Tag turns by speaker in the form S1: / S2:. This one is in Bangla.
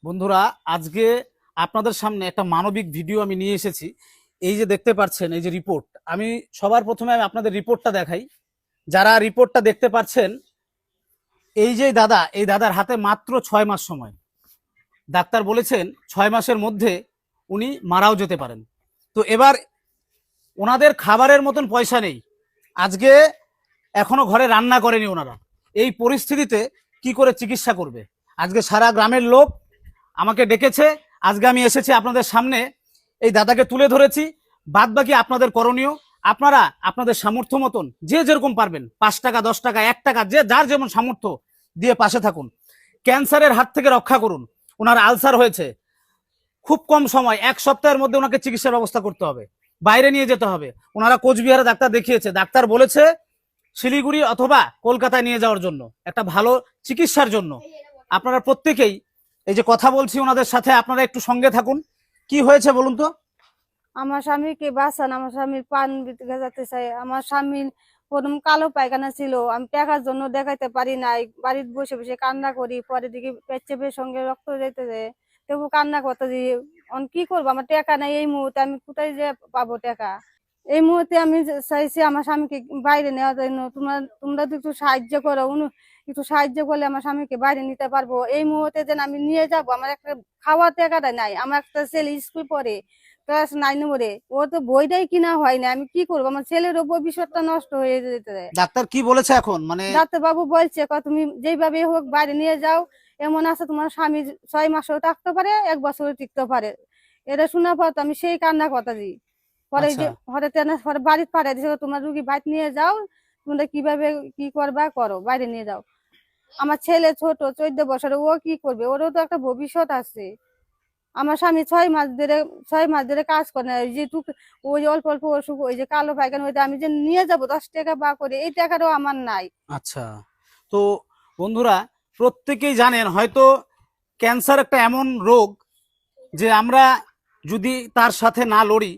S1: বন্ধুরা, আজকে আপনাদের সামনে একটা মানবিক ভিডিও আমি নিয়ে এসেছি। এই যে দেখতে পাচ্ছেন, এই যে রিপোর্ট, আমি সবার প্রথমে আমি আপনাদের রিপোর্টটা দেখাই। যারা রিপোর্টটা দেখতে পাচ্ছেন, এই যে দাদা, এই দাদার হাতে মাত্র 6 মাস সময়। ডাক্তার বলেছেন 6 মাসের মধ্যে উনি মারাও যেতে পারেন। তো এবার ওনাদের খাবারের মতন পয়সা নেই। আজকে এখনো ঘরে রান্না করেনি ওনারা। এই পরিস্থিতিতে কি করে চিকিৎসা করবে? আজকে সারা গ্রামের লোক আমাকে ডেকেছে, আজকে আমি এসেছি আপনাদের সামনে, এই দাদাকে তুলে ধরেছি। বাদ বাকি আপনাদের করণীয়, আপনারা আপনাদের সামর্থ্য মতন যে যেরকম পারবেন, 5 টাকা, 10 টাকা, 1 টাকা, যে যার যেমন সামর্থ্য দিয়ে পাশে থাকুন। ক্যান্সারের হাত থেকে রক্ষা করুন। ওনার আলসার হয়েছে, খুব কম সময়, 1 সপ্তাহের মধ্যে ওনাকে চিকিৎসার ব্যবস্থা করতে হবে, বাইরে নিয়ে যেতে হবে। ওনারা কোচবিহারে ডাক্তার দেখিয়েছে, ডাক্তার বলেছে শিলিগুড়ি অথবা কলকাতায় নিয়ে যাওয়ার জন্য, একটা ভালো চিকিৎসার জন্য। আপনারা প্রত্যেকেই, এই যে কথা বলছি ওনাদের সাথে, আপনারা একটু সঙ্গে থাকুন। কি হয়েছে বলুন তো?
S2: আমার স্বামীকে বাঁচান, আমার স্বামীর পান ভেজাতে চাই। আমার স্বামীর প্রথম কালো পায়খানা ছিল, আমি টাকার জন্য দেখাইতে পারি নাই, বাড়িতে বসে বসে কান্না করি, পরে দিকে পেচ্ছেপের সঙ্গে রক্ত যেতে যায়, তবু কান্না করতে দিই। কি করবো, আমার টাকা নাই এই মুহূর্তে, আমি কোথায় যে পাবো টাকা? এই মুহূর্তে আমি চাইছি আমার স্বামীকে বাইরে নেওয়ার জন্য। তোমরা তো একটু সাহায্য করো, একটু সাহায্য করলে আমার স্বামীকে বাইরে নিতে পারবো। এই মুহূর্তে যেন আমি নিয়ে যাব, আমার একটা খাওয়ার টাকাটা নাই। আমার একটা ছেলে স্কুল পড়ে, ক্লাস 9 পড়ে, ও তো বইটাই কিনা হয় না। আমি কি করবো, আমার ছেলেরও ভবিষ্যৎটা নষ্ট হয়ে যেতে দেয়।
S1: ডাক্তার কি বলেছে এখন? মানে
S2: ডাক্তার বাবু বলছে, তুমি যেভাবে হোক বাইরে নিয়ে যাও, এমন আছে তোমার স্বামী 6 মাসও থাকতে পারে, 1 বছরও টিকতে পারে। এটা শোনার পর তো আমি সেই কান্না কথা দিই। পরে
S1: আচ্ছা,
S2: যে পরে বাড়িতে পাঠিয়ে দিছে, তোমরা রুগী বাড়িতে নিয়ে যাও, তোমরা কিভাবে কি করবা করো, বাইরে নিয়ে যাও। আমার ছেলে ছোট, 14 বছর, ও কি করবে? ওরও তো একটা ভবিষ্যৎ আছে। আমার স্বামী 6 মাস ধরে কাজ করে না, ওই যে ওই অল্প অল্প অসুখ, ওই যে কালো পায়খানা, ওইটা আমি যে নিয়ে যাবো 10 টাকা বা করে, এই টাকাটাও আমার নাই।
S1: আচ্ছা। তো বন্ধুরা, প্রত্যেকেই জানেন হয়তো ক্যান্সার একটা এমন রোগ যে আমরা যদি তার সাথে না লড়ি